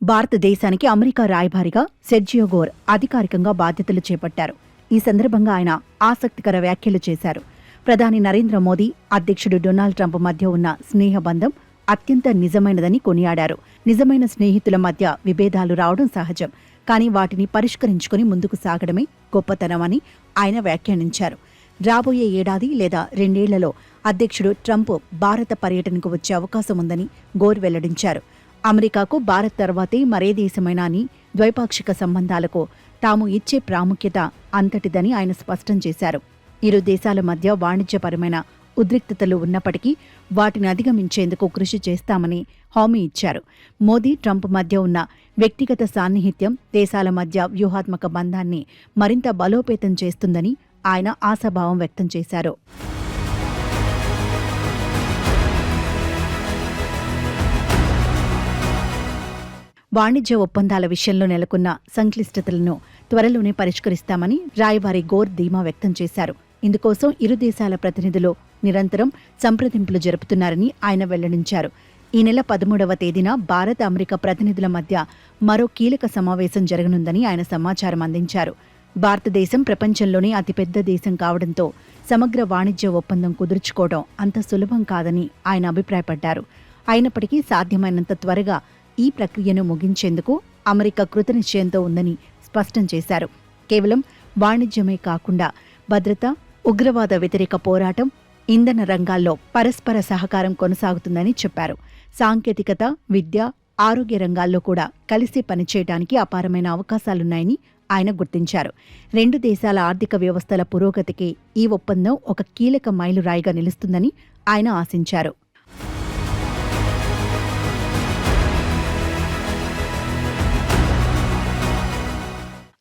భారతదేశానికి America రాయబారిగా Sergio Gor అధికారికంగా బాధ్యతలు చేపట్టారు. ఈ సందర్భంగా ఆయన ఆసక్తికర వ్యాఖ్యలు చేశారు. ప్రధాని నరేంద్ర మోదీ, అధ్యక్షుడు డొనాల్డ్ ట్రంప్ మధ్య ఉన్న స్నేహబంధం అత్యంత నిజమైనదని కొనియాడారు. నిజమైన స్నేహితుల మధ్య విభేదాలు రావడం సహజం, కానీ వాటిని పరిష్కరించుకుని ముందుకు సాగడమే గొప్పతనమని ఆయన వ్యాఖ్యానించారు. రాబోయే ఏడాది లేదా 2 ఏళ్లలో అధ్యక్షుడు ట్రంప్ భారత పర్యటనకు వచ్చే అవకాశం ఉందని గోర్ వెల్లడించారు. అమెరికాకు భారత్ తర్వాతే మరే దేశమైనా అని, ద్వైపాక్షిక సంబంధాలకు తాము ఇచ్చే ప్రాముఖ్యత అంతటిదని ఆయన స్పష్టం చేశారు. ఇరు దేశాల మధ్య వాణిజ్యపరమైన ఉద్రిక్తతలు ఉన్నప్పటికీ వాటిని అధిగమించేందుకు కృషి చేస్తామని హామీ ఇచ్చారు. మోదీ, ట్రంప్ మధ్య ఉన్న వ్యక్తిగత సాన్నిహిత్యం దేశాల మధ్య వ్యూహాత్మక బంధాన్ని మరింత బలోపేతం చేస్తుందని ఆయన ఆశాభావం వ్యక్తం చేశారు. వాణిజ్య ఒప్పందాల విషయంలో నెలకొన్న సంక్లిష్టతలను త్వరలోనే పరిష్కరిస్తామని రాయబారి గోర్ ధీమా వ్యక్తం చేశారు. ఇందుకోసం ఇరు దేశాల ప్రతినిధులు నిరంతరం సంప్రదింపులు జరుపుతున్నారని ఆయన వెల్లడించారు. ఈ నెల 13వ తేదీన భారత్, అమెరికా ప్రతినిధుల మధ్య మరో కీలక సమావేశం జరగనుందని ఆయన సమాచారం అందించారు. భారతదేశం ప్రపంచంలోనే అతిపెద్ద దేశం కావడంతో సమగ్ర వాణిజ్య ఒప్పందం కుదుర్చుకోవడం అంత సులభం కాదని ఆయన అభిప్రాయపడ్డారు. అయినప్పటికీ సాధ్యమైనంత త్వరగా ఈ ప్రక్రియను ముగించేందుకు అమెరికా కృతనిశ్చయంతో ఉందని స్పష్టం చేశారు. కేవలం వాణిజ్యమే కాకుండా భద్రత, ఉగ్రవాద వ్యతిరేక పోరాటం, ఇంధన రంగాల్లో పరస్పర సహకారం కొనసాగుతుందని చెప్పారు. సాంకేతికత, విద్య, ఆరోగ్య రంగాల్లో కూడా కలిసి పనిచేయడానికి అపారమైన అవకాశాలున్నాయని ఆయన గుర్తించారు. 2 దేశాల ఆర్థిక వ్యవస్థల పురోగతికి ఈ ఒప్పందం ఒక కీలక మైలురాయిగా నిలుస్తుందని ఆయన ఆశించారు.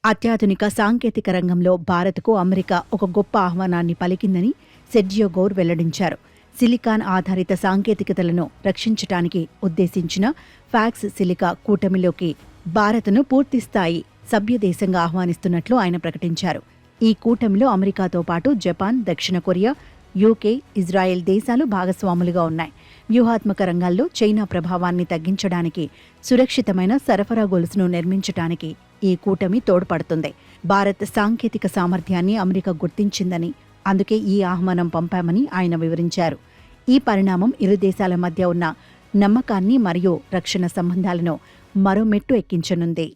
అత్యాధునిక సాంకేతిక రంగంలో భారత్కు అమెరికా ఒక గొప్ప ఆహ్వానాన్ని పలికిందని సెర్జియో గోర్ వెల్లడించారు. సిలికాన్ ఆధారిత సాంకేతికతలను రక్షించడానికి ఉద్దేశించిన ఫ్యాక్స్ సిలికా కూటమిలోకి భారత్ను పూర్తిస్థాయి సభ్యదేశంగా ఆహ్వానిస్తున్నట్లు ఆయన ప్రకటించారు. ఈ కూటమిలో అమెరికాతో పాటు జపాన్, దక్షిణ కొరియా, యూకే, ఇజ్రాయెల్ దేశాలు భాగస్వాములుగా ఉన్నాయి. వ్యూహాత్మక రంగాల్లో చైనా ప్రభావాన్ని తగ్గించడానికి, సురక్షితమైన సరఫరా గొలుసును నిర్మించడానికి ఈ కూటమి తోడ్పడుతుంది. భారత్ సాంకేతిక సామర్థ్యాన్ని అమెరికా గుర్తించిందని, అందుకే ఈ ఆహ్వానం పంపామని ఆయన వివరించారు. ఈ పరిణామం ఇరు దేశాల మధ్య ఉన్న నమ్మకాన్ని మరియు రక్షణ సంబంధాలను మరో మెట్టు ఎక్కించనుంది.